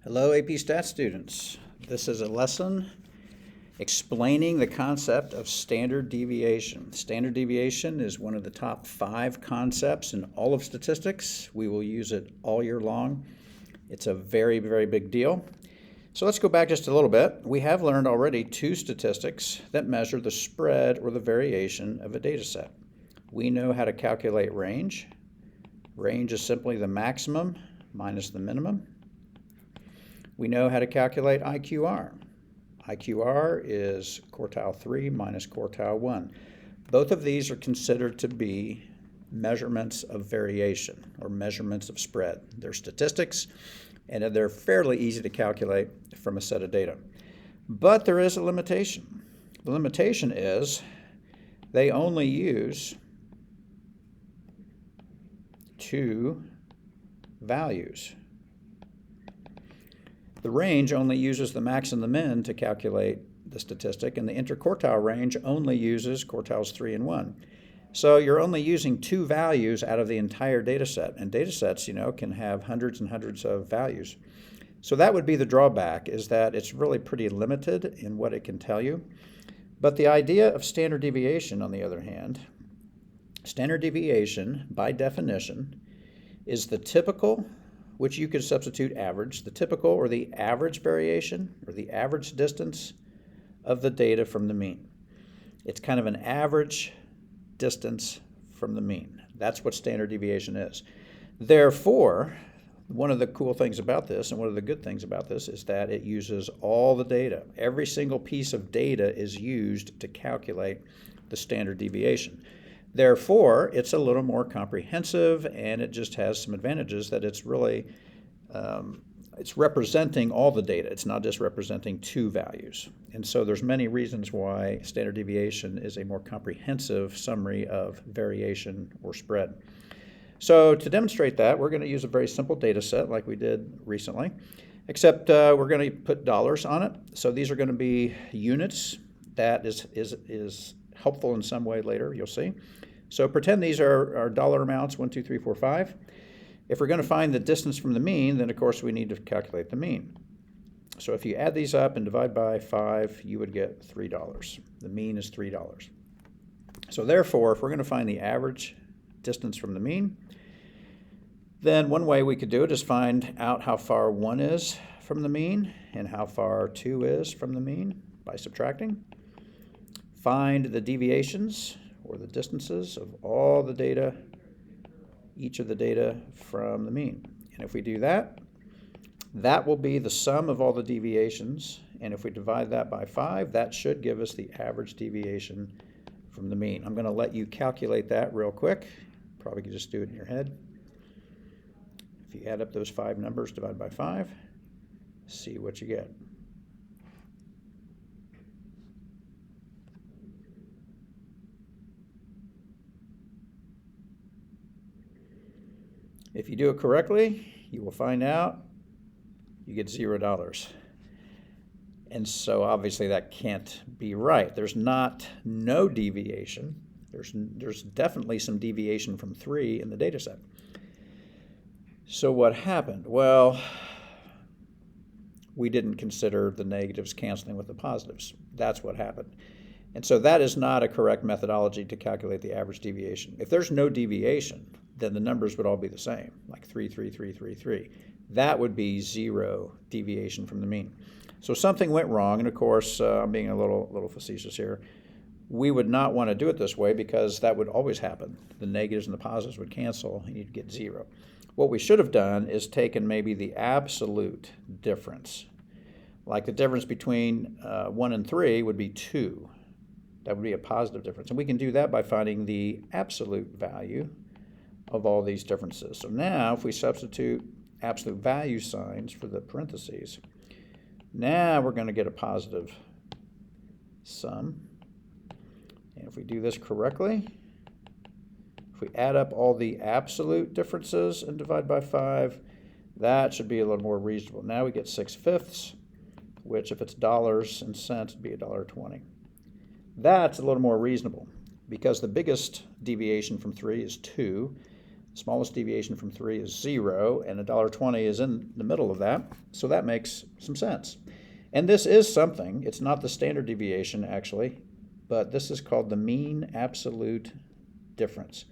Hello, AP Stats students. This is a lesson explaining the concept of standard deviation. Standard deviation is one of the top 5 concepts in all of statistics. We will use it all year long. It's a very, very big deal. So let's go back just a little bit. We have learned already 2 statistics that measure the spread or the variation of a data set. We know how to calculate range. Range is simply the maximum minus the minimum. We know how to calculate IQR. IQR is quartile 3 minus quartile 1. Both of these are considered to be measurements of variation or measurements of spread. They're statistics, and they're fairly easy to calculate from a set of data. But there is a limitation. The limitation is they only use 2 values. The range only uses the max and the min to calculate the statistic, and the interquartile range only uses quartiles 3 and 1. So you're only using 2 values out of the entire data set, and data sets, can have hundreds and hundreds of values. So that would be the drawback, is that it's really pretty limited in what it can tell you. But the idea of standard deviation, on the other hand, standard deviation, by definition, is the typical, which you could substitute average, the typical or the average variation or the average distance of the data from the mean. It's kind of an average distance from the mean. That's what standard deviation is. Therefore, one of the cool things about this and one of the good things about this is that it uses all the data. Every single piece of data is used to calculate the standard deviation. Therefore, it's a little more comprehensive, and it just has some advantages that it's really, it's representing all the data. It's not just representing 2 values. And so there's many reasons why standard deviation is a more comprehensive summary of variation or spread. So to demonstrate that, we're going to use a very simple data set like we did recently, except we're going to put dollars on it. So these are going to be units. That is helpful in some way later, you'll see. So pretend these are dollar amounts, 1, 2, 3, 4, 5. If we're going to find the distance from the mean, then of course we need to calculate the mean. So if you add these up and divide by 5, you would get $3. The mean is $3. So therefore, if we're going to find the average distance from the mean, then one way we could do it is find out how far 1 is from the mean and how far 2 is from the mean by subtracting. Find the deviations or the distances of all the data, each of the data from the mean. And if we do that, that will be the sum of all the deviations. And if we divide that by 5, that should give us the average deviation from the mean. I'm going to let you calculate that real quick. Probably could just do it in your head. If you add up those 5 numbers, divide by 5, see what you get. If you do it correctly, you will find out you get $0. And so obviously that can't be right. There's not no deviation. There's definitely some deviation from 3 in the data set. So what happened? Well, we didn't consider the negatives canceling with the positives. That's what happened. And so that is not a correct methodology to calculate the average deviation. If there's no deviation, then the numbers would all be the same, like 3, 3, 3, 3, 3. That would be 0 deviation from the mean. So something went wrong, and of course, I'm being a little facetious here. We would not want to do it this way because that would always happen. The negatives and the positives would cancel, and you'd get 0. What we should have done is taken maybe the absolute difference. Like the difference between 1 and 3 would be 2. That would be a positive difference. And we can do that by finding the absolute value of all these differences. So now if we substitute absolute value signs for the parentheses, now we're going to get a positive sum. And if we do this correctly, if we add up all the absolute differences and divide by 5, that should be a little more reasonable. Now we get 6/5, which if it's dollars and cents would be $1.20. That's a little more reasonable because the biggest deviation from 3 is 2. Smallest deviation from 3 is 0, and $1.20 is in the middle of that, so that makes some sense. And this is something. It's not the standard deviation, actually, but this is called the mean absolute difference.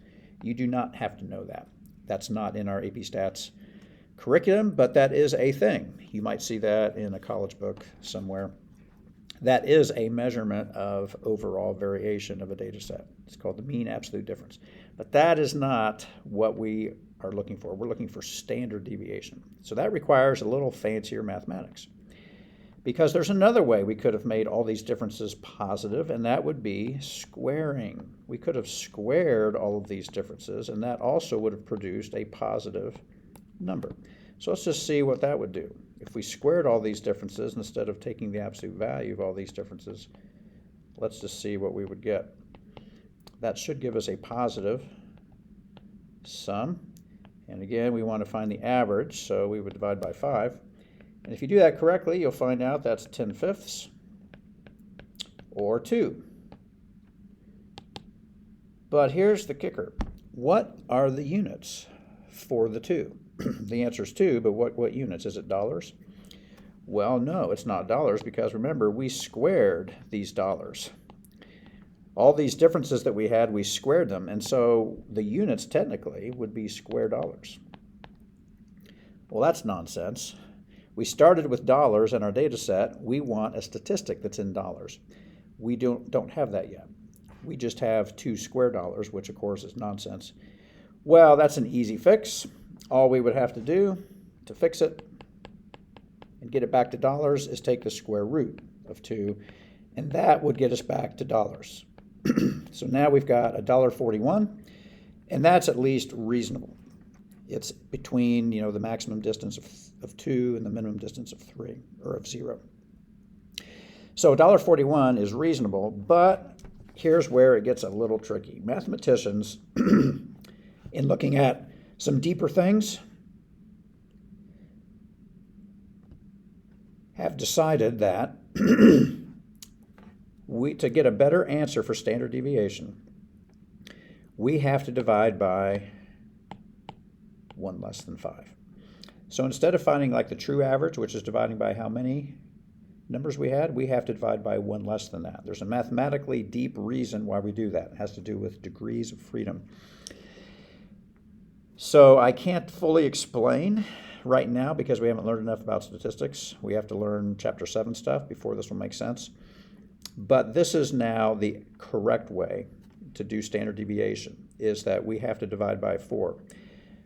You do not have to know that. That's not in our AP Stats curriculum, but that is a thing. You might see that in a college book somewhere. That is a measurement of overall variation of a data set. It's called the mean absolute difference. But that is not what we are looking for. We're looking for standard deviation. So that requires a little fancier mathematics. Because there's another way we could have made all these differences positive, and that would be squaring. We could have squared all of these differences, and that also would have produced a positive number. So let's just see what that would do. If we squared all these differences instead of taking the absolute value of all these differences, let's just see what we would get. That should give us a positive sum. And again, we want to find the average, so we would divide by 5. And if you do that correctly, you'll find out that's 10/5 or 2. But here's the kicker. What are the units for the 2? The answer is 2, but what units? Is it dollars? Well, no, it's not dollars, because remember, we squared these dollars. All these differences that we had, we squared them, and so the units technically would be square dollars. Well, that's nonsense. We started with dollars in our data set. We want a statistic that's in dollars. We don't have that yet. We just have 2 square dollars, which of course is nonsense. Well, that's an easy fix. All we would have to do to fix it and get it back to dollars is take the square root of 2, and that would get us back to dollars. So now we've got $1.41, and that's at least reasonable. It's between, the maximum distance of 2 and the minimum distance of 3, or of 0. So $1.41 is reasonable, but here's where it gets a little tricky. Mathematicians, in looking at some deeper things, have decided that to get a better answer for standard deviation, we have to divide by 1 less than 5. So instead of finding like the true average, which is dividing by how many numbers we had, we have to divide by 1 less than that. There's a mathematically deep reason why we do that. It has to do with degrees of freedom. So I can't fully explain right now because we haven't learned enough about statistics. We have to learn Chapter 7 stuff before this will make sense. But this is now the correct way to do standard deviation, is that we have to divide by 4.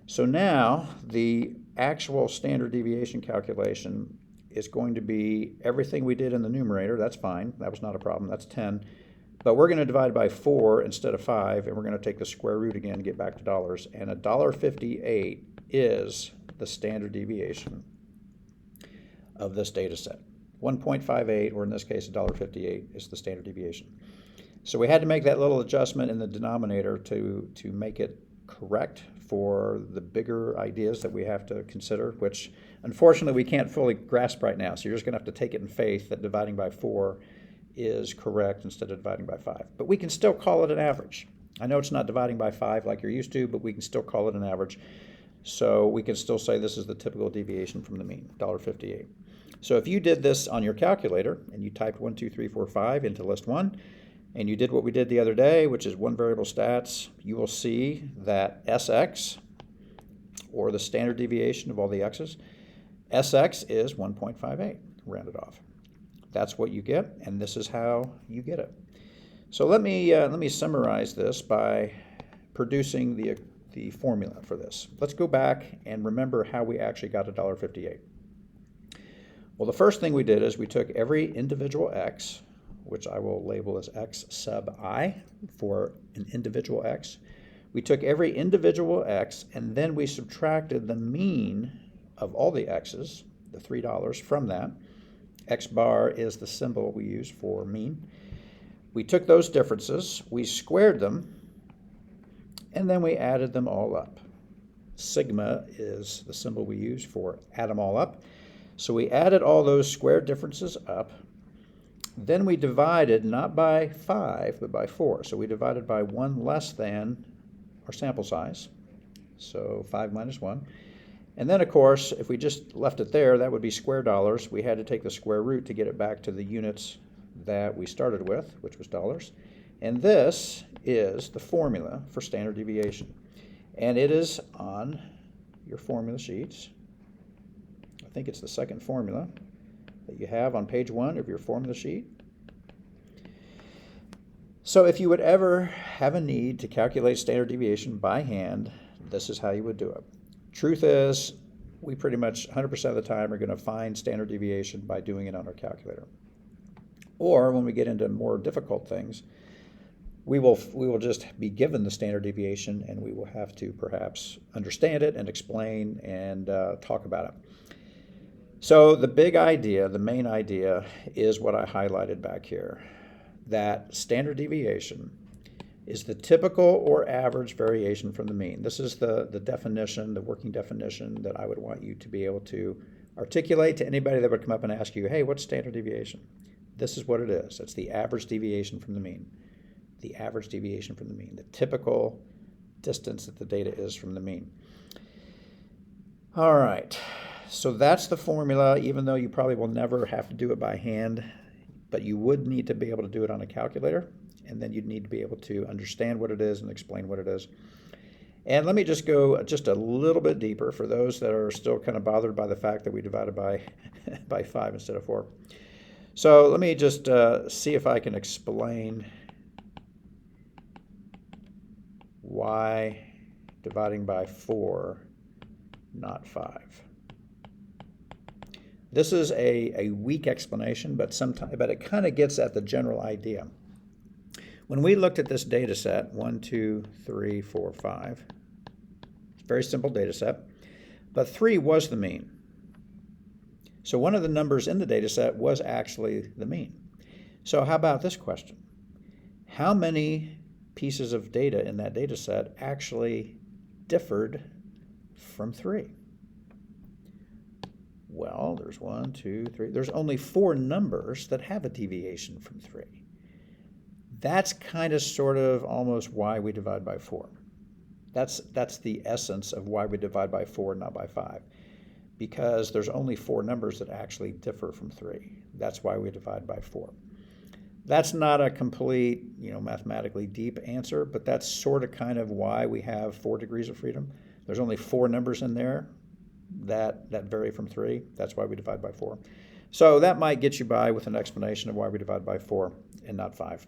So now the actual standard deviation calculation is going to be everything we did in the numerator. That's fine. That was not a problem. That's 10. But we're going to divide by 4 instead of 5, and we're going to take the square root again and get back to dollars. And $1.58 is the standard deviation of this data set. 1.58, or in this case $1.58, is the standard deviation. So we had to make that little adjustment in the denominator to make it correct for the bigger ideas that we have to consider, which unfortunately we can't fully grasp right now. So you're just going to have to take it in faith that dividing by 4 is correct instead of dividing by 5. But we can still call it an average. I know it's not dividing by 5 like you're used to, but we can still call it an average. So we can still say this is the typical deviation from the mean, $1.58. So if you did this on your calculator and you typed 1, 2, 3, 4, 5 into list 1, and you did what we did the other day, which is one variable stats, you will see that SX, or the standard deviation of all the x's, SX is 1.58, rounded off. That's what you get, and this is how you get it. So let me summarize this by producing the formula for this. Let's go back and remember how we actually got $1.58. Well, the first thing we did is we took every individual x, which I will label as x sub I for an individual x. We took every individual x, and then we subtracted the mean of all the x's, the $3, from that. X bar is the symbol we use for mean. We took those differences, we squared them, and then we added them all up. Sigma is the symbol we use for add them all up. So we added all those squared differences up. Then we divided not by 5, but by 4. So we divided by 1 less than our sample size. So 5 minus 1. And then, of course, if we just left it there, that would be square dollars. We had to take the square root to get it back to the units that we started with, which was dollars. And this is the formula for standard deviation. And it is on your formula sheets. I think it's the second formula that you have on page 1 of your formula sheet. So if you would ever have a need to calculate standard deviation by hand, this is how you would do it. Truth is, we pretty much 100% of the time are going to find standard deviation by doing it on our calculator. Or when we get into more difficult things, we will just be given the standard deviation, and we will have to perhaps understand it and explain and talk about it. So the big idea, the main idea, is what I highlighted back here, that standard deviation is the typical or average variation from the mean. This is the definition, the working definition that I would want you to be able to articulate to anybody that would come up and ask you, hey, what's standard deviation? This is what it is. It's the average deviation from the mean. The average deviation from the mean, the typical distance that the data is from the mean. All right, so that's the formula, even though you probably will never have to do it by hand, but you would need to be able to do it on a calculator, and then you'd need to be able to understand what it is and explain what it is. And let me just go just a little bit deeper for those that are still kind of bothered by the fact that we divided by, by 5 instead of 4. So let me just see if I can explain why dividing by 4, not 5. This is a weak explanation, but it kind of gets at the general idea. When we looked at this data set, 1, 2, 3, 4, 5, it's a very simple data set, but 3 was the mean. So one of the numbers in the data set was actually the mean. So how about this question? How many pieces of data in that data set actually differed from 3? Well, there's 1, 2, 3. There's only 4 numbers that have a deviation from 3. That's kind of sort of almost why we divide by 4. That's the essence of why we divide by 4, not by 5. Because there's only 4 numbers that actually differ from 3. That's why we divide by 4. That's not a complete, mathematically deep answer, but that's sort of kind of why we have 4 degrees of freedom. There's only 4 numbers in there that vary from 3. That's why we divide by 4. So that might get you by with an explanation of why we divide by 4 and not 5.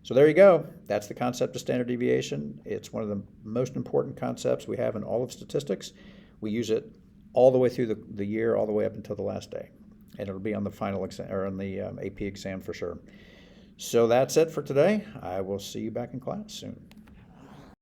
So there you go. That's the concept of standard deviation. It's one of the most important concepts we have in all of statistics. We use it all the way through the year, all the way up until the last day. And it'll be on the final exam, or on the AP exam for sure. So that's it for today. I will see you back in class soon.